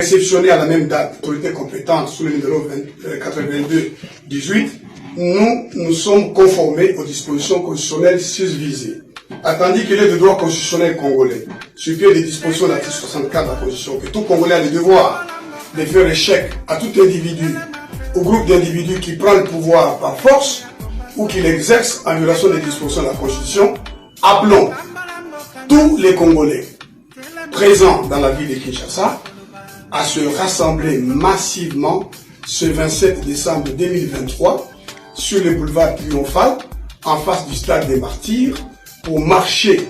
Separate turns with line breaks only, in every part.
Réceptionné à la même date, autorité compétente sous le numéro 82-18, nous sommes conformés aux dispositions constitutionnelles susvisées. Attendu qu'il est de droit constitutionnel congolais, sur pied des dispositions de l'article 64 de la Constitution, que tout Congolais a le devoir de faire échec à tout individu ou groupe d'individus qui prend le pouvoir par force ou qui l'exerce en violation des dispositions de la Constitution, appelons tous les Congolais présents dans la ville de Kinshasa à se rassembler massivement ce 27 décembre 2023 sur le boulevard Triomphal, en face du stade des Martyrs, pour marcher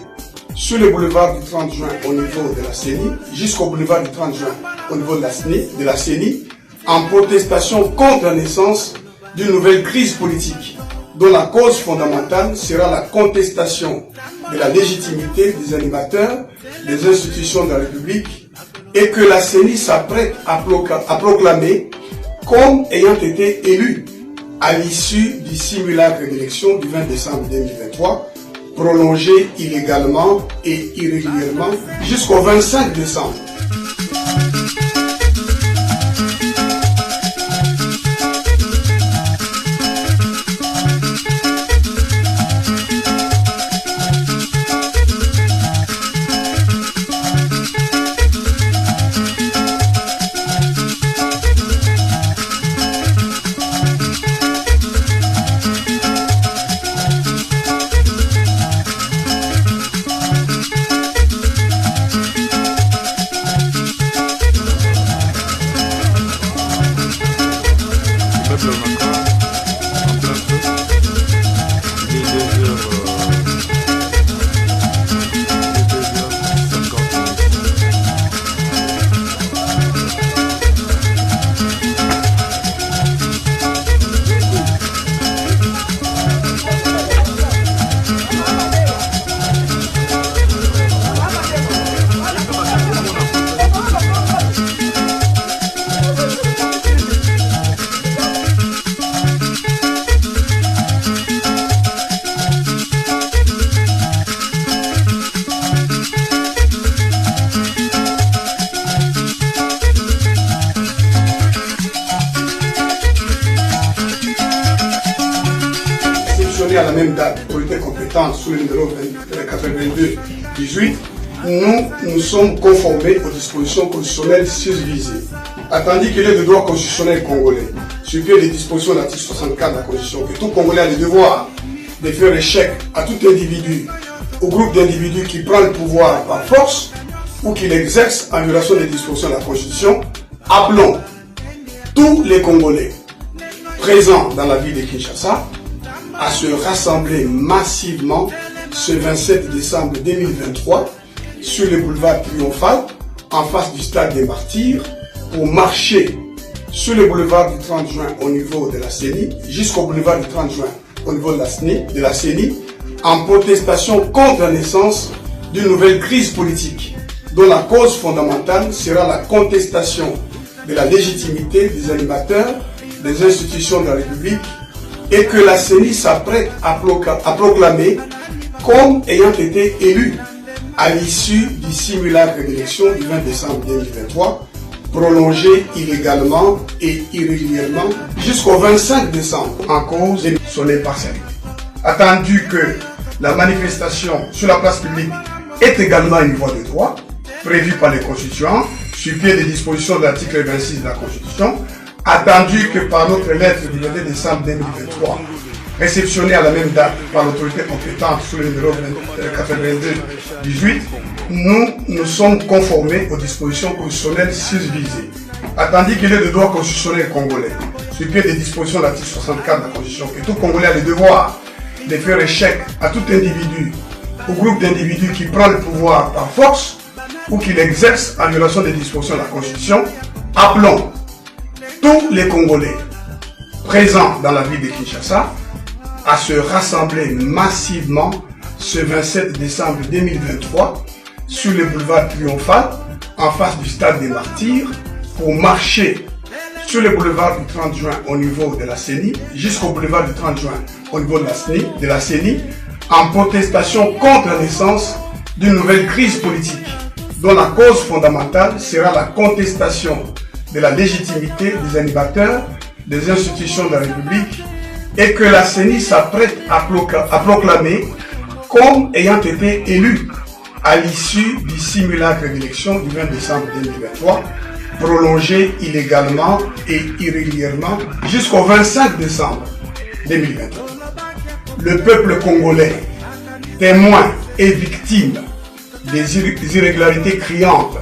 sur le boulevard du 30 juin au niveau de la CENI, jusqu'au boulevard du 30 juin au niveau de la CENI, en protestation contre la naissance d'une nouvelle crise politique, dont la cause fondamentale sera la contestation de la légitimité des animateurs des institutions de la République et que la CENI s'apprête à proclamer comme ayant été élue à l'issue du simulacre d'élection du 20 décembre 2023, prolongé illégalement et irrégulièrement jusqu'au 25 décembre. À la même date, autorité compétente sous le numéro 82-18, nous sommes conformés aux dispositions constitutionnelles susvisées. Attendu qu'il est de droit constitutionnel congolais, sur pied des dispositions de l'article 64 de la Constitution, que tout Congolais a le devoir de faire échec à tout individu ou groupe d'individus qui prend le pouvoir par force ou qui l'exerce en violation des dispositions de la Constitution, appelons tous les Congolais présents dans la ville de Kinshasa à se rassembler massivement ce 27 décembre 2023 sur le boulevard Triomphal, en face du stade des Martyrs, pour marcher sur le boulevard du 30 juin au niveau de la CENI, jusqu'au boulevard du 30 juin au niveau de la CENI, en protestation contre la naissance d'une nouvelle crise politique, dont la cause fondamentale sera la contestation de la légitimité des animateurs des institutions de la République et que la CENI s'apprête à proclamer comme ayant été élue à l'issue du simulacre d'élection du 20 décembre 2023, prolongé illégalement et irrégulièrement jusqu'au 25 décembre en cause de son impartialité. Attendu que la manifestation sur la place publique est également une voie de droit, prévue par les constituants, sur pied des dispositions de l'article 26 de la Constitution, attendu que par notre lettre du 22 décembre 2023, réceptionnée à la même date par l'autorité compétente sous le numéro 82-18, nous sommes conformés aux dispositions constitutionnelles susvisées. Attendu qu'il est de droit constitutionnel congolais, sur pied des dispositions de l'article 64 de la Constitution, que tout Congolais a le devoir de faire échec à tout individu ou groupe d'individus qui prend le pouvoir par force ou qui l'exerce en violation des dispositions de la Constitution, appelons tous les Congolais présents dans la ville de Kinshasa à se rassembler massivement ce 27 décembre 2023 sur le boulevard Triomphal, en face du stade des Martyrs, pour marcher sur le boulevard du 30 juin au niveau de la CENI, jusqu'au boulevard du 30 juin au niveau de la CENI, en protestation contre la naissance d'une nouvelle crise politique, dont la cause fondamentale sera la contestation de la légitimité des animateurs des institutions de la République et que la CENI s'apprête à proclamer comme ayant été élue à l'issue du simulacre d'élection du 20 décembre 2023, prolongé illégalement et irrégulièrement jusqu'au 25 décembre 2023. Le peuple congolais, témoin et victime des irrégularités criantes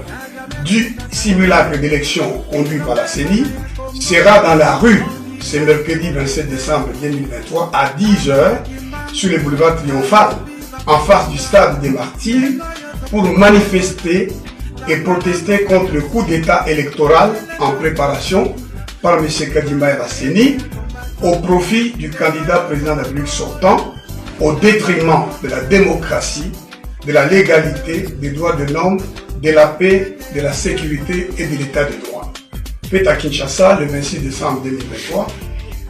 du simulacre d'élection conduit par la CENI, sera dans la rue ce mercredi 27 décembre 2023 à 10 h sur le boulevard Triomphal, en face du stade des Martyrs, pour manifester et protester contre le coup d'État électoral en préparation par M. Kadima et la CENI au profit du candidat président de la République sortant, au détriment de la démocratie, de la légalité, des droits de l'homme, de la paix, de la sécurité et de l'état de droit. Fait à Kinshasa le 26 décembre 2023,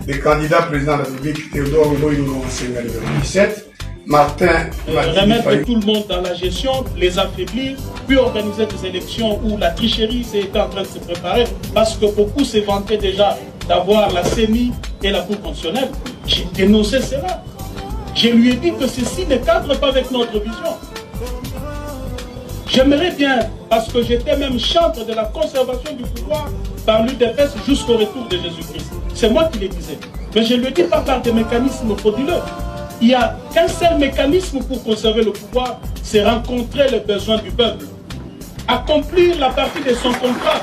les candidats président de la République Théodore Oboïno Senga numéro 17, Martin
remettre tout le monde dans la gestion, les affaiblir, puis organiser des élections où la tricherie était en train de se préparer, parce que beaucoup se vantaient déjà d'avoir la CENI et la Cour constitutionnelle. J'ai dénoncé cela. Je lui ai dit que ceci ne cadre pas avec notre vision. J'aimerais bien, parce que j'étais même chantre de la conservation du pouvoir par l'UDPS jusqu'au retour de Jésus-Christ. C'est moi qui le disais. Mais je ne le dis pas par des mécanismes frauduleux. Il n'y a qu'un seul mécanisme pour conserver le pouvoir, c'est rencontrer les besoins du peuple. Accomplir la partie de son contrat.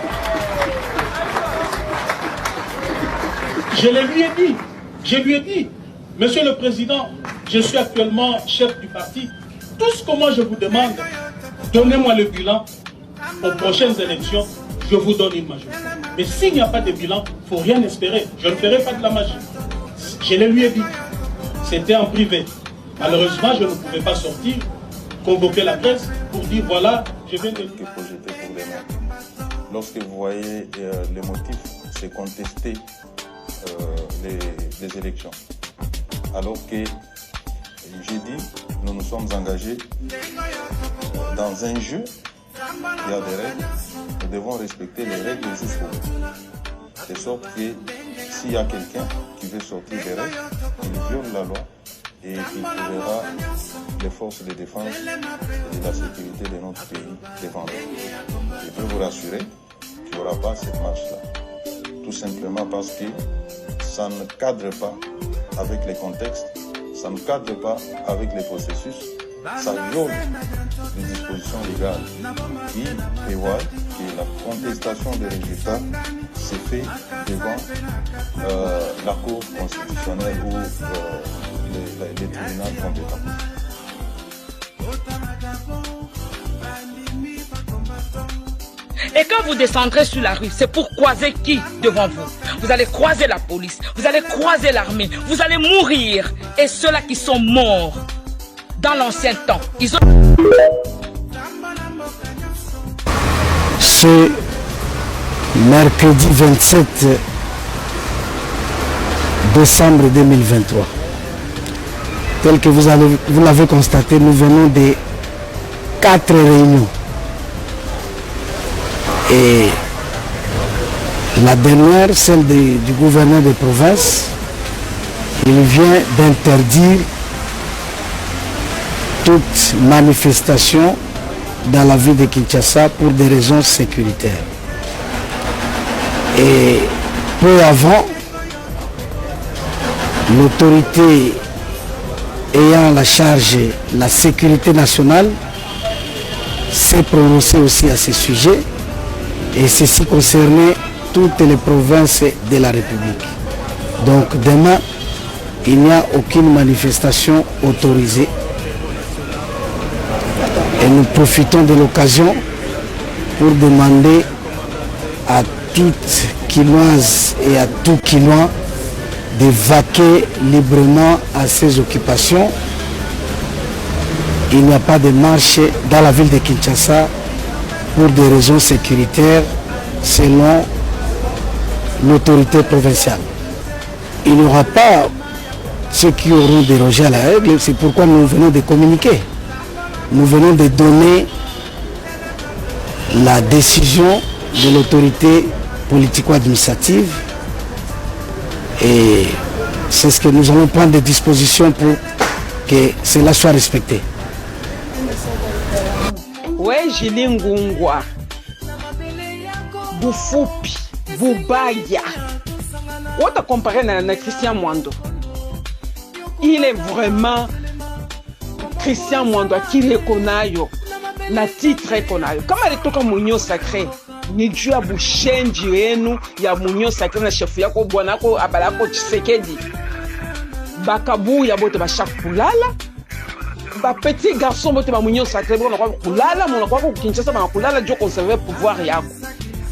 Je lui ai dit, Monsieur le Président, je suis actuellement chef du parti. Tout ce que moi je vous demande, donnez-moi le bilan aux prochaines élections, je vous donne une majorité. Mais s'il n'y a pas de bilan, il ne faut rien espérer. Je ne ferai pas de la magie. Je le lui ai dit. C'était en privé. Malheureusement, je ne pouvais pas sortir, convoquer la presse pour dire voilà, je viens de
projeter pour demain. Lorsque vous voyez les motifs, c'est contester les élections. Alors que, j'ai dit, nous nous sommes engagés dans un jeu, il y a des règles, nous devons respecter les règles jusqu'au bout. De sorte que s'il y a quelqu'un qui veut sortir des règles, il viole la loi et il trouvera les forces de défense et de la sécurité de notre pays défendre. Je peux vous rassurer qu'il n'y aura pas cette marche-là. Tout simplement parce que ça ne cadre pas avec les contextes, ça ne cadre pas avec les processus, ça viole les dispositions légales qui prévoient que la contestation des résultats se fait devant la Cour constitutionnelle ou les tribunaux compétents.
Et quand vous descendrez sur la rue, c'est pour croiser qui devant vous? Vous allez croiser la police, vous allez croiser l'armée, vous allez mourir. Et ceux-là qui sont morts dans l'ancien temps, ils ont...
Ce mercredi 27 décembre 2023, tel que vous l'avez constaté, nous venons de 4 réunions. Et la dernière, celle du gouverneur de province, il vient d'interdire toute manifestation dans la ville de Kinshasa pour des raisons sécuritaires. Et peu avant, l'autorité ayant la charge de la sécurité nationale s'est prononcée aussi à ce sujet, et ceci concernait toutes les provinces de la République. Donc demain, il n'y a aucune manifestation autorisée. Et nous profitons de l'occasion pour demander à toute Kinoise et à tout Kinois de vaquer librement à ses occupations. Il n'y a pas de marche dans la ville de Kinshasa pour des raisons sécuritaires selon l'autorité provinciale. Il n'y aura pas ceux qui auront dérogé à la règle, c'est pourquoi nous venons de communiquer. Nous venons de donner la décision de l'autorité politico-administrative et c'est ce que nous allons prendre des dispositions pour que cela soit respecté.
Ouais, Julie Ngungwa, Bufupi, Bubaya. On t'a comparé à Christian Mwando. Il est vraiment Christian Mwando qui reconnaît na titre reconnaît. Comme elle est comme Mounion sacré, ni Dieu a bouché ndienu ya Mounion sacré na chef yako bwanako abalako Tshisekedi. Bakabu ya bote ba chaque kulala. Ba petit garçon bote ba Mounion sacré bona kwa kulala mona kwa Kinshasa ba kulala jo conserver pouvoir yako.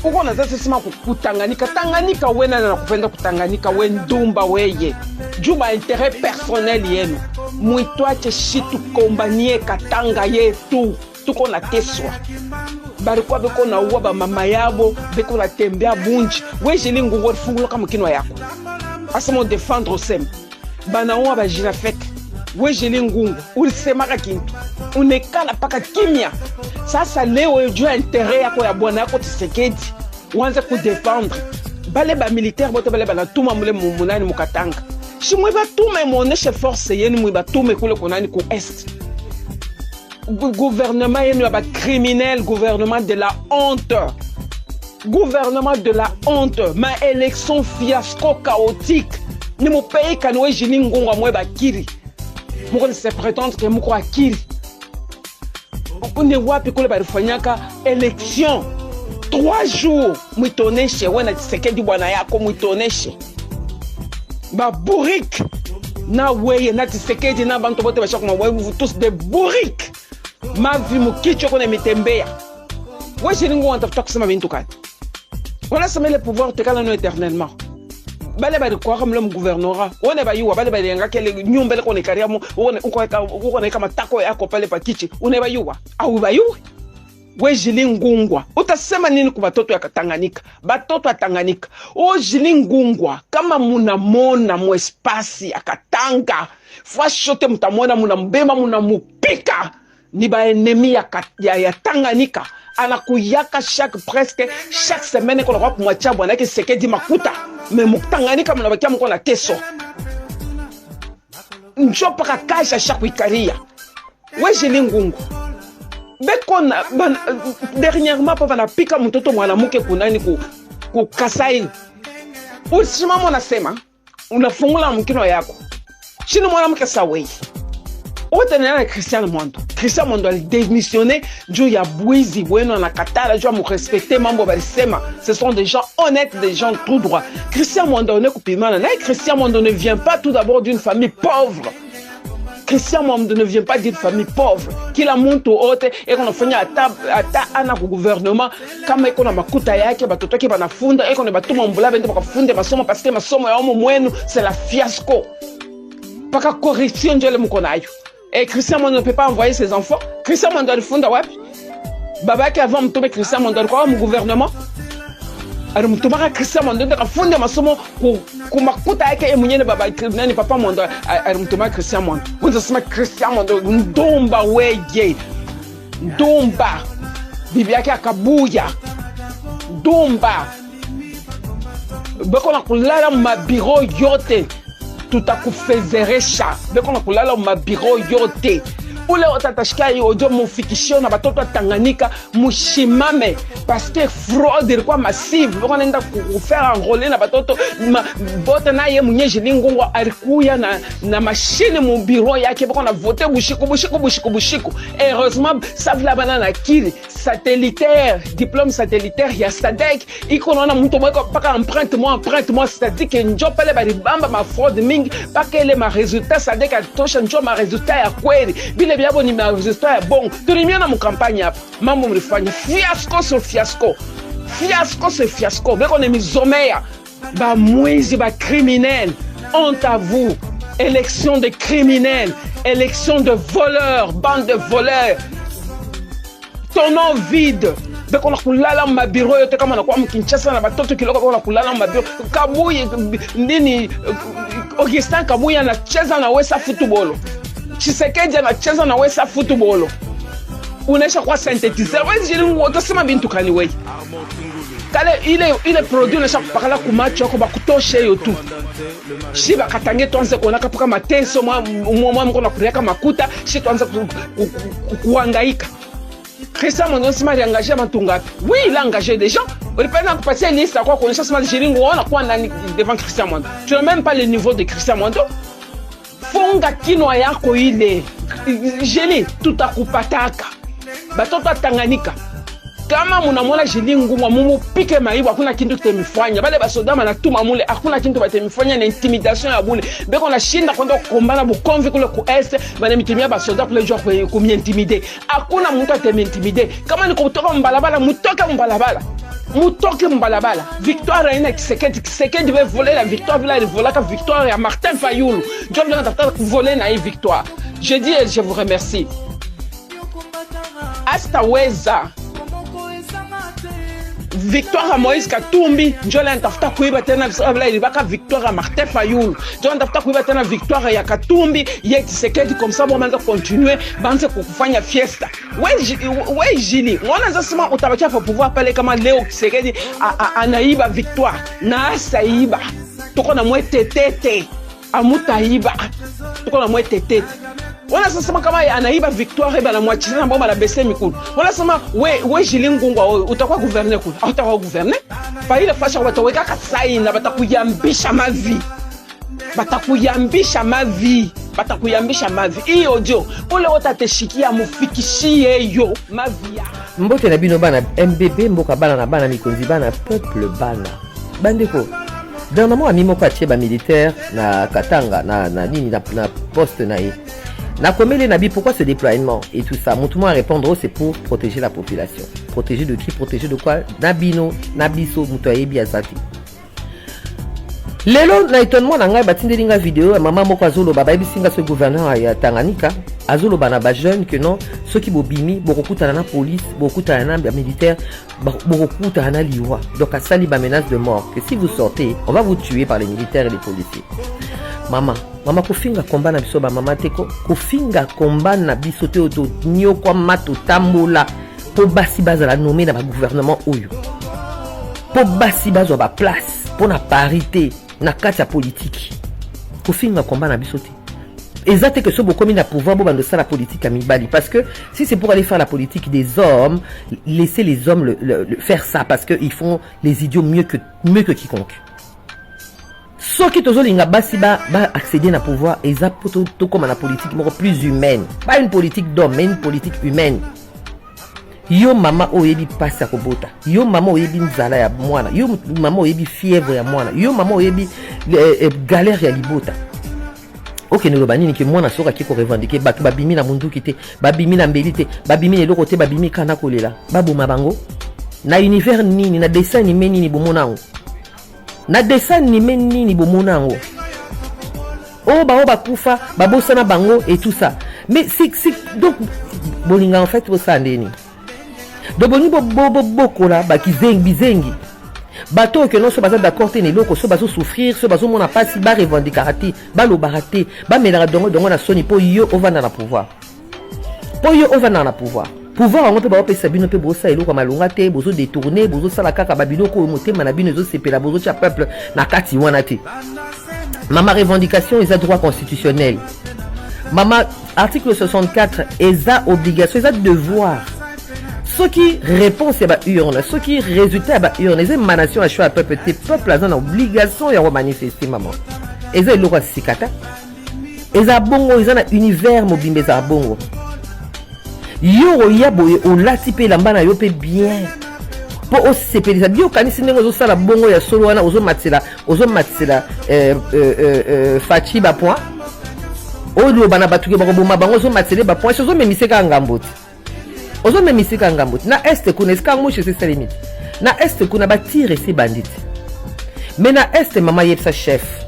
Pourquoi on a ça sima kutanganika Tanganyika wena na kupenda kutanganika wendumba weye. Juma intérêt personnel yenu. Mwitwa chitu kombanie katanga yetu. Tuko na teswa. Barikwa beko na uwa ba mama yabo beko na tembea bunji. We Julie Ngungwa fungulo kama kinwa yako. Asemo défendre sem. Bana uwa ba jirafete. We Julie Ngungwa ulisemaka kintu. Unekala paka kimya. Sasa leo juu intérêt yako ya bwana yako Tshisekedi uanze kudefendre. Bale ba militaire bote bale bana tuma mule munani mukatanga. Shimwe ba tume moneshe force yenu mwe ba tume kule konani ku est. Gouvernement yenu ba criminel, gouvernement de la honte. Gouvernement de la honte, ma élection fiasco chaotique. Ni mo pays kanwe Julie Ngungwa mwe ba kiri. Moko se prétendre que moko akiri. Une wapi kule barifanyaka élection 3 jours mwitoneshe wena Tshisekedi bwana yako mwitoneshe ba bourrique na weye na Tshisekedi na bantu bote bashaka mwa vous tous des bourriques ma vie mukicho kone mitembea we Julie Ngungwa antafuta kusema bintu kani wala sema le pouvoir tekana no éternellement bale bali kwa kama le gouvernorat one ba yuwa bale bali yanga kele nyumba le kone kariamo one uko na kama tako yako pale pa kichi une ba yuwa au ba yuwa we Julie Ngungwa utasema nini kwa batoto ya Tanganyika batoto ya Tanganyika o Julie Ngungwa kama munamona mu espace ya Katanga fashote mtamona munambema munamupika ni ba ennemi ya Tanganyika anakuyaka presque chaque semaine qu'on va pour mwachia bwana yake Tshisekedi makuta mais mukutanganyika mnabakia mko na teso njopa kakasha chaque ikaria we Julie Ngungwa bekona dernièrement pa na pika mtoto mwanamke kunani ku Kasai usimama unasema unafungula mkino yako chini mwanamke sawe otenena Christian Mwando. Christian Mwando a démissionné juu ya bwizi bueno na katala juu mu respecter mambo balisema. Ce sont des gens honnêtes, des gens tout droit. Christian Mwando ne kupimana na Christian Mwando ne vient pas tout d'abord d'une famille pauvre. Christian Mwando ne vient pas d'une famille pauvre. Kila muntu ote et qu'on a fanya ata ana ku gouvernement kama iko na makuta yake batoto yake banafunda iko ne batuma mbula bende bakafunde masomo parce que masomo ya omo mwenu c'est la fiasco. Paka corruption njole mukonayo. Et Christian Mwando ne peut pas envoyer ses enfants. Christian Mwando alifunda wapi? Baba yake avant mtobe Christian Mwando alikuwa mu gouvernement. Alors mtoba Christian Mwando ndaka funda masomo ku makuta yake mwenyewe baba nani papa Mwando alimtuma Christian Mwando. Unasema Christian Mwando ndomba weye. Ndomba. Bibi yake akabuya. Ndomba. Bako na kulala mabiro yote. Tutakufezeresha beko na kulala mabiro yote ule otatashika ojo mufikishio na batoto wa Tanganyika mushimame parce que fraude ilikuwa massive beko naenda kufaire enrôler na batoto bote na ye mwenye Julie Ngungwa alikuya na machine mu bureau yake beko na voter bushiku heureusement savla banana kili satellitaire diplôme satellitaire ya SADC iko naona mtu mweko paka empreinte moi c'est-à-dire que njo pale bali bamba ma fraude mingi paka ile ma résultat SADC atosha njo ma résultat ya kweli bile biabo ni ma résultat ya bon tulimia na mu campagne hapa mambo mlifanya fiasco sur fiasco beko ne mizomea ba mwizi ba criminel honte à vous élection de criminels élection de voleurs bande de voleurs ton nom vide beko na kulala mabiro yote kama na kwa Kinshasa na batoto kiloko beko na kulala mabiro Kabuye nini Augustin Kabuye anacheza na Wesa football Tshisekedi anacheza na Wesa football unaisha kwa synthétiseur. Wewe jilingo utasema bintu kani wewe. Kale ile produit unaisha kupakala kumacho yako bakutoshe hiyo tu. Shiba katange tuanze kuona kapaka mateso mwa mko na kuriaka makuta, shi tuanze kuhangaika. Christian Mondo sima engagé Matungapi. Oui, il a engagé des gens. On peut pas passer une liste à quoi connaître sima Jilingo on a quoi devant Christian Mondo. Tu n'as même pas le niveau de Christian Mondo. Fonga kino yako ile. Jeli tutakupataka. Batoto Tanganyika. Kama munamwona Jilingo mumu pike maibu hakuna kintu kitemifanya. Bale basoda manatuma mule hakuna kintu batemifanya na intimidation ya bule. Beko na shinda kwenda kukombana bukomvi kule ku est bana mitimia basoda kule jwa kumiintimider. Hakuna mtu atemintimide. Kama ni kutoka mbalabala mutoke mbalabala. Mutoke mbalabala. Victoire ina Kisekedi veut voler la victoire, vila il vola ka victoire ya Martin Fayulu. John vient d'attendre voler na victoire. Je dis et je vous remercie. Hasta weza victoire à Moïse Katumbi, Jolan Tafta Kuiba tena ilibaka victoire à Martin Fayulu. Jolan Tafta Kuiba tena victoire ya Katumbi, yet Kisekedi comme ça bon continuer, banze kufanya fiesta. Ouais Jili, on a zasema utabakia pour pouvoir parler comme Léo Kisekedi anaiba victoire. Na saiba. Toko na mwe tetete. Amutaiba. Toko na mwe tetete. Wana sasa kama anaiba victoire bana mwachiza na bomba la bese mikulu. Wana sema we Jilingo utakuwa gouverner kule. Utakuwa gouverner. Pa ile fasha wataweka kasai na batakuyambisha mavi. Batakuyambisha mavi. Hiyo jo. Ule wotateshikia mufikishie yo mavi.
Mbote na bino bana MBB mboka bana na bana mikonzi bana peuple bana. Bandeko. Dernièrement amimo kwa cheba militaire na Katanga na nini na poste na yi. Na komele nabi pourquoi ce déploiement et tout ça. Mon tout le monde à répondre c'est pour protéger la population. Protéger de qui? Protéger de quoi? Nabino, nabiso, mutoye biazati. Lelo na étonnement na ngai batindeli nga vidéo maman moko azolo baba ebisinga ce gouverneur ya Tanganyika azolo bana ba jeune que non ceux qui bobimi bokokutana na police bokokutana na militaire bokokutana na liwa donc asali ba menace de mort que si vous sortez on va vous tuer par les militaires et les policiers. Mama kofinga komba na biso ba mama teko kofinga komba na biso te oto nyoko mato tambola po basi bazala nommé na ba gouvernement oyo po basi bazo ba place pour na parité na kati politique kofinga komba na biso te exact que ce beaucoup mis na pouvoir bo bando ça la politique à mibali parce que si c'est pour aller faire la politique des hommes laissez les hommes le faire ça parce que ils font les idiots mieux que quiconque. Ceux qui tozolinga basi ba accéder na pouvoir exact to comme la politique plus humaine, pas une politique d'homme mais une politique humaine. Yo mama oyebi pasi akobota, yo mama oyebi nzala ya mwana, yo mama oyebi fièvre ya mwana, yo mama oyebi galère ya libota. Ok nous lobani ni ke mwana soka ki ko revendiquer bato babimi na munduki te, babimi na mbeli te, babimi le côté babimi kana kolela, baboma bango na univers nini na dessin animé nini bomonango. Na dessin animé nini bomonango. Oh ba kufa, babosana bango et tout ça. Mais c'est donc bolinga en fait bosandeni. Donc boni bokola ba bizengi. Bato que non so baza d'accord te ne loko so bazo souffrir, so bazo mona pasi ba revendicarati, ba lo barate, ba melaka dongo na soni po yo ovana na pouvoir. Po yo ovana na pouvoir. Pouvoir on peut ba opesa bino pe bosa eloko malunga te, bozo détourner, bozo sala kaka babiloko motema na bino zo sepela bozo cha peuple na kati wana te. Mama revendication ils a droit constitutionnel. Mama article 64 ils a obligation, ils a devoir. Ce qui répond c'est ba urne, ce qui résultat ba urne, les émanations à choix peuple te peuple a une obligation ya manifester maman. Ils a eloko sikata. Ils a bongo, ils a un univers mobimbe za bongo. Yo ya boye o lati pe lamba na yo pe bien. Po o sepelisa bio kanisi ndenge zo sala bongo ya solo wana ozo matela fachi ba point. O lo bana batuke ba boma bango zo matele ba point, zo memiseka ngamboti. Ozo memisika ngamboti na est kuna eskango chez ces limites na est kuna ba tirer ces bandits mais na est mama yepsa chef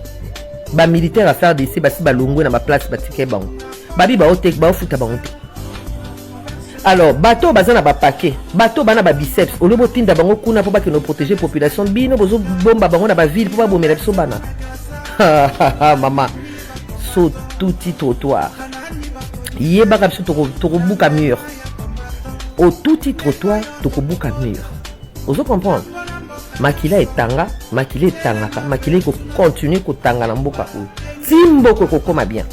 ba militaire à faire d'ici ba si ba longo na ba place ba tike bango babi ba otek ba ofuta bango. Alors bateau bazana ba paquet bateau bana ba biceps olobo tinda bango kuna po ba que no protéger population bino bozo bomba bango na ba ville po ba bomela biso bana mama so tout trottoir yeba ka biso to buka mur au tout trottoir tokobuka mur. Vous comprenez? Makila etanga, makila etangaka, makila ko continuer ko tanga na mboka oyo. Timboko kokoma bien.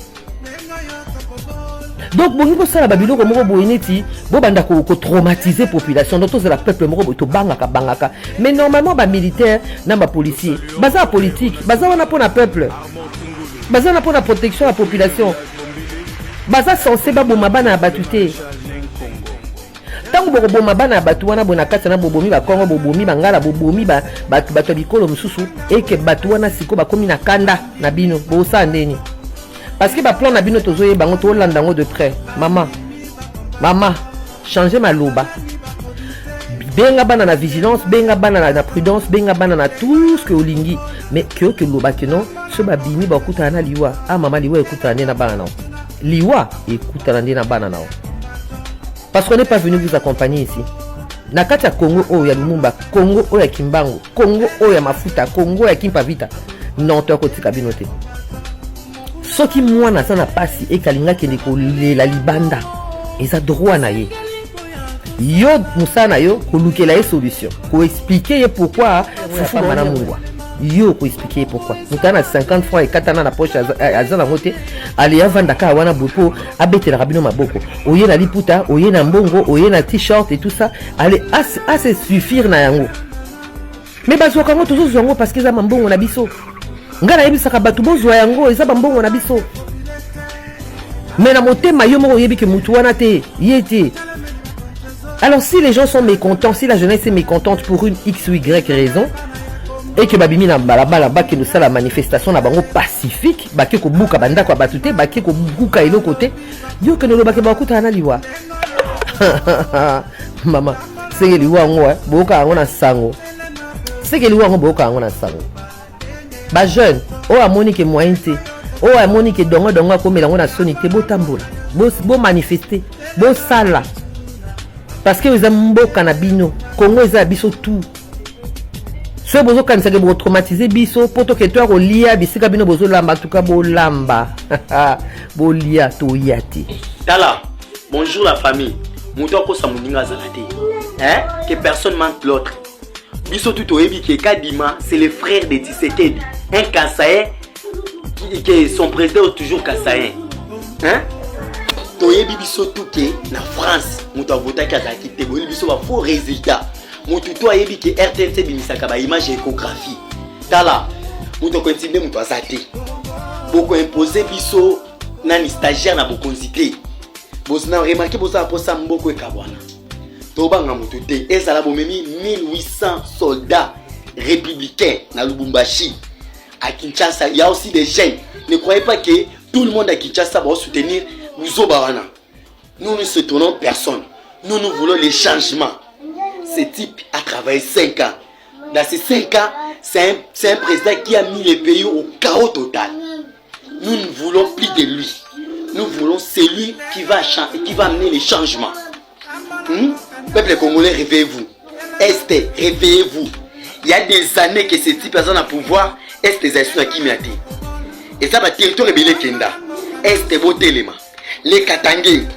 Donc bongi ko sala babilo ko moko boineti, bo banda ko traumatiser population, donc c'est la peuple moko to bangaka. Mais normalement ba militaire na ba policier, baza politique, baza wana pona peuple. Baza na pona protection la population. Baza censé ba boma bana batute. Tango boma bana batu wana bona kati na bobomi ba Kongo bobomi bangala bobomi ba batu bikolo mususu et que batu wana siko ba komi na kanda na bino bo sa ndeni. Parce que ba plan na bino tozoye bango to landango de près. Maman, changez ma loba. Benga bana na vigilance, benga bana na prudence, benga bana na tout ce que olingi. Mais que loba que non, ce ba bimi ba kuta na liwa. Ah maman liwa ekuta na bana na. Liwa ekuta na bana na. Parce qu'on n'est pas venu vous accompagner ici. Nakata Congo o ya Lumumba, Congo o ya Kimbangu, Congo o ya Mafuta, Congo ya Kimpavita. Non, toi côté kabinote. Ce qui moi na sana pasi et kalinga kende ko la libanda. Eza droit na ye. Yo musana yo ko lukela ye solution. Ko expliquer pourquoi fufu mana mungwa. Yo ko expliquer pourquoi. Mutana 50 francs et katana na poche azana moté. Ali avanda ka wana bopo abetela rabino maboko. Oye na liputa, oye na mbongo, oye na t-shirt et tout ça. Allez assez suffire na yango. Mais bazo kango tozo zongo parce que za mbongo na biso. Ngana yebisaka batu bozwa yango eza mbongo na biso. Mais na motema yo moko yebi ke mutu wana te, yete. Alors si les gens sont mécontents, si la jeunesse est mécontente pour une X ou Y raison, et que babimi na balabala bake nous la manifestation na bango pacifique, bake ko buka banda kwa batute, bake ko buka ilo côté, yo que nous bake bakuta na liwa. Maman, c'est liwa ngo boka ngo na sango. C'est que liwa ngo boka ngo na sango. Ba jeune, o amoni ke moyen te, o amoni ke dongo komela ngo na sonité bo tambola, bo manifester, bo sala. Parce que vous avez mboka na bino, Congo eza biso tout. Ce bozo kanisa ke bo traumatiser biso poto ke toi rolia bisika bino bozo lamba tuka bo lamba. Bo lia to yati.
Tala, bonjour la famille. Muto ko sa muninga zalate. Hein? Que personne mente l'autre. Biso tout oyebi ke Kadima, c'est le frère de Tshisekedi. Un Kassaïen qui son président est toujours Kassaïen. Hein? Toyebi biso tout ke na France, muto vota kazaki te boyebi biso ba faux résultat. Mutu to ayebi ke RTNC bimisaka ba image échographie. Tala, muto continue muto azate. Boko imposer biso nani stagiaire na bokonzité. Bosna remarqué bosa posa mboko ekabwana. Tobanga mutu te ezala bomemi 1800 soldats républicains na Lubumbashi. À Kinshasa, il y a aussi des jeunes. Ne croyez pas que tout le monde à Kinshasa va soutenir Muzobawana. Nous ne soutenons personne. Nous voulons les changements. Ce type a travaillé 5 ans. Dans ces 5 ans, c'est un président qui a mis le pays au chaos total. Nous ne voulons plus de lui. Nous voulons celui qui va amener les changements. Peuple congolais, réveillez-vous. Est, réveillez-vous. Il y a des années que ce type a pouvoir. Est des actions qui m'ont dit. Et ça va territoire rebelle Kenda. Est votre élément. Les Katangé,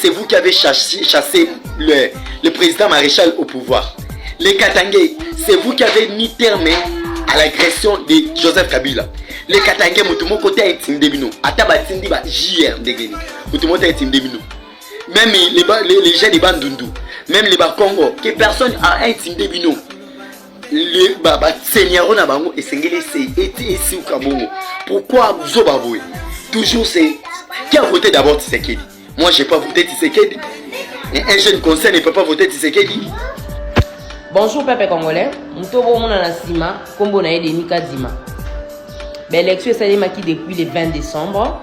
c'est vous qui avez chassé le président maréchal au pouvoir. Les Katangé, c'est vous qui avez mis terme à l'agression de Joseph Kabila. Les Katangé, mon côté est intimidé. Atabatindi ba JR dégéni. Mon côté est intimidé. Même les gens de Bandundu, même les Bakongo, que personne a intimidé. Le baba seigneur na bango et sengeli c'est ici au Kabongo. Pourquoi vous obavouez? Toujours c'est qui a voté d'abord Tshisekedi. Moi j'ai pas voté Tshisekedi. Un jeune conseil ne peut pas voter Tshisekedi.
Bonjour peuple congolais. Mtobo mona na sima kombo na Denis Kadima. L'élection est marquée depuis le 20 décembre.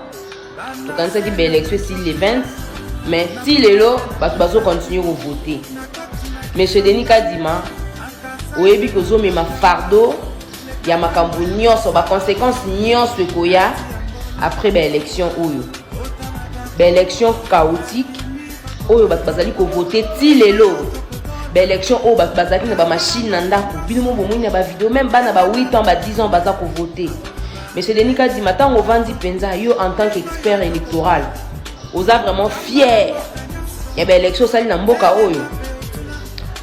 Donc on sait que l'élection c'est le 20 mais si les lots bazo continuer à voter. Monsieur Denis Kadima oyebi kozo mema fardeau ya makambo nyonso ba conséquences nyonso ekoya après ba élection oyo. Ba élection chaotique oyo bazali ko voter ti lelo. Ba élection oyo bazali na ba machine na ndako bino mo bomoi na ba vidéo même bana ba 8 ans ba 10 ans baza ko voter. Monsieur Denis Kadima tango vandi penza yo en tant qu'expert électoral. Oza vraiment fier ya ba élection sali na mboka oyo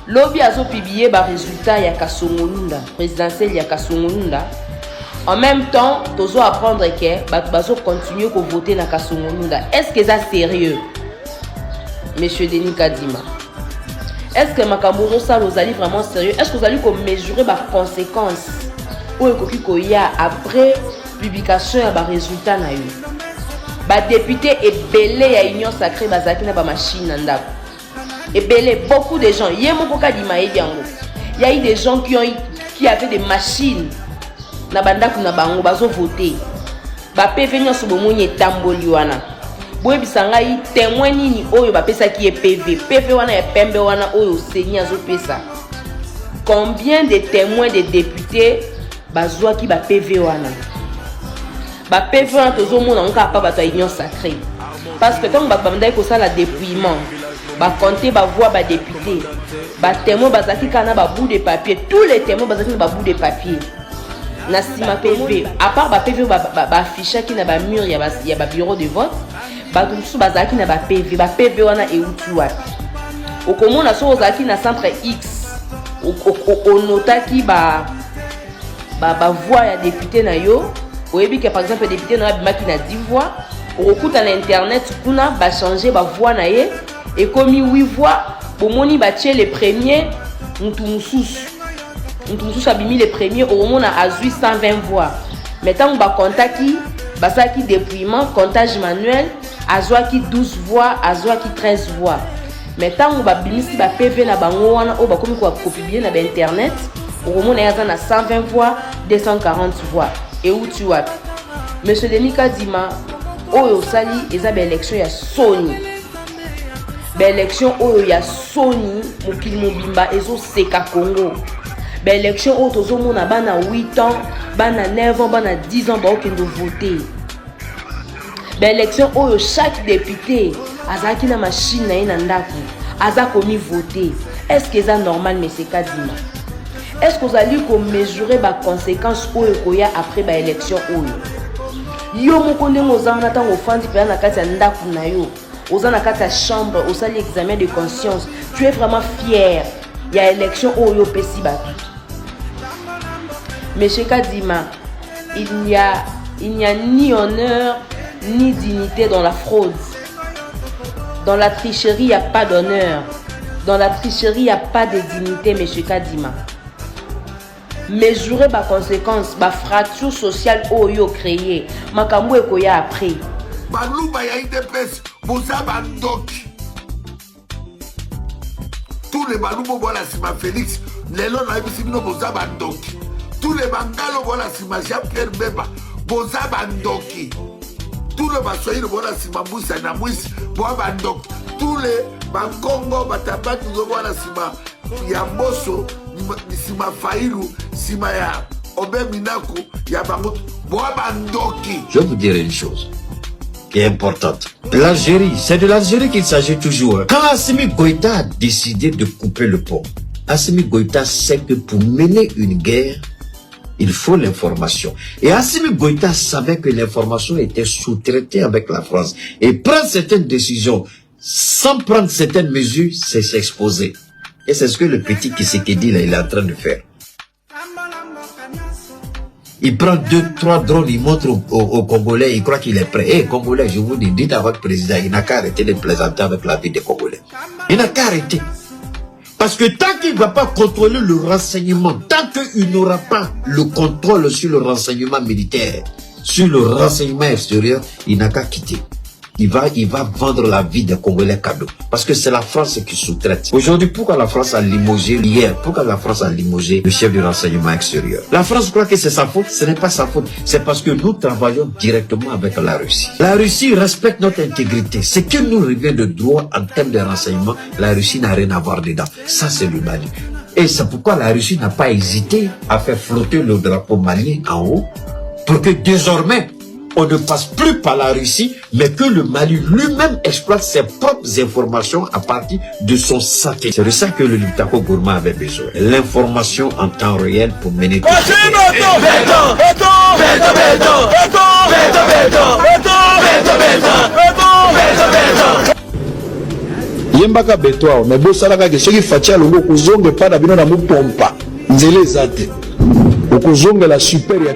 lobi azo publier ba résultat ya Kasongolunda présidentiel ya Kasongolunda. En même temps tozo apprendre que bazo continuer ko voter na Kasongolunda. Est-ce que ça sérieux monsieur Denis Kadima? Est-ce que makambo ça vous allez vraiment sérieux? Est-ce que vous allez mesurer ba conséquences ou ekoki ko ya après publication ya ba résultat na yo? Ba député ebele ya Union Sacrée bazaki na ba machine na ndako. Ebele beaucoup de gens, yemoko Kadima ebiango. Il y a eu des gens qui avaient des machines na bandako na bango bazo voter. Ba PV nyonso bomoni etamboli wana. Boye bisangai témoin nini oyo ba pesa ki PV. PV wana ya pembe wana oyo seni azo pesa. Combien de témoins de députés bazwa ki ba PV wana? Ba PV wana tozo mona nka pa bato Union Sacrée. Parce que tant ba bandai ko sala dépouillement, ba compter ba voix ba député, ba témoin bazaki kana ba bout de papier, tous les témoins bazaki na ba bout de papier. Na sima PV, à part ba PV ba afficher ki na ba mur ya ba bureau de vote, ba tout bazaki na ba PV wana e utu wapi. Okomona so ozaki na centre X, o notaki ba voix ya député na yo, oyebi que par exemple député na bimaki na 10 voix, okuta na internet kuna ba changer ba voix na ye et comme 8 voix, bomoni ba tie les premiers Ntumususu abimi les premiers au moment a 120 voix. Maintenant on va contaki basaki dépouillement comptage manuel azwaki 12 voix azwaki 13 voix. Maintenant on va bimisi ba PV na bango wana o ba komi ko publier na internet au moment na na 120 voix 240 voix et où tu wapi monsieur Denis Kadima oyo sali eza ba élection ya Sony. Ba élection oyo ya Sony mokili mobimba ezo seka Congo. Ba élection oyo tozo mona bana 8 ans, bana 9 ans, bana 10 ans ba okendo voter. Ba élection oyo chaque député azaki na machine na ina ndako, aza komi voter. Est-ce que c'est normal monsieur Kadima? Est-ce que vous allez mesurer ba conséquences oyo koya après ba élection oyo? Yo moko ndenge ozana tango ofandi pe na kati ya ndako na yo. Ozana kati ya chambre, osali examen de conscience. Tu es vraiment fier. Il y a élection oyo pesi bato. Monsieur Kadima, il n'y a ni honneur ni dignité dans la fraude. Dans la tricherie, il n'y a pas d'honneur. Dans la tricherie, il n'y a pas de dignité, monsieur Kadima. Mesurer ma conséquence, ma fracture sociale oyo créée. Makambo ekoya après.
Balouba ya IDPS, boza bandoki. Tous les baloubo voilà Sima Félix, lelo na ibisibino boza bandoki. Tous les bangalo voilà Sima Jean-Pierre Bemba, boza bandoki. Tous les basoyiro voilà Sima Moussa na Moussa, boza bandoki. Tous les bangongo batabatu voilà Sima Yamboso, Sima Faïlou, Sima ya Obe Minaku, ya bangot, boza bandoki.
Je vais vous dire une chose qui est importante. L'Algérie, c'est de l'Algérie qu'il s'agit toujours. Quand Assimi Goïta a décidé de couper le pont, Assimi Goïta sait que pour mener une guerre, il faut l'information. Et Assimi Goïta savait que l'information était sous-traitée avec la France. Et prendre certaines décisions sans prendre certaines mesures, c'est s'exposer. Et c'est ce que le petit Tshisekedi là, il est en train de faire. Il prend 2-3 drones, il montre aux Congolais, il croit qu'il est prêt. Eh, Congolais, je vous dis, dites à votre président, il n'a qu'à arrêter de plaisanter avec la vie des Congolais. Il n'a qu'à arrêter. Parce que tant qu'il ne va pas contrôler le renseignement, tant qu'il n'aura pas le contrôle sur le renseignement militaire, sur le renseignement extérieur, il n'a qu'à quitter. Il va vendre la vie des Congolais cadeau. Parce que c'est la France qui sous-traite. Aujourd'hui, pourquoi la France a limogé hier? Pourquoi la France a limogé le chef du renseignement extérieur? La France croit que c'est sa faute. Ce n'est pas sa faute. C'est parce que nous travaillons directement avec la Russie. La Russie respecte notre intégrité. Ce qui nous revient de droit en termes de renseignement, la Russie n'a rien à voir dedans. Ça, c'est le Mali. Et c'est pourquoi la Russie n'a pas hésité à faire flotter le drapeau malien en haut pour que désormais, on ne passe plus par la Russie, mais que le Mali lui-même exploite ses propres informations à partir de son satellite. C'est de ça que le Lutako Gourma avait besoin. L'information en temps réel pour mener tout
yembaka betoire mais bosalaka ke soki fatia longo kozonga epai na bino na mopompa nzela eza te okozongela super ya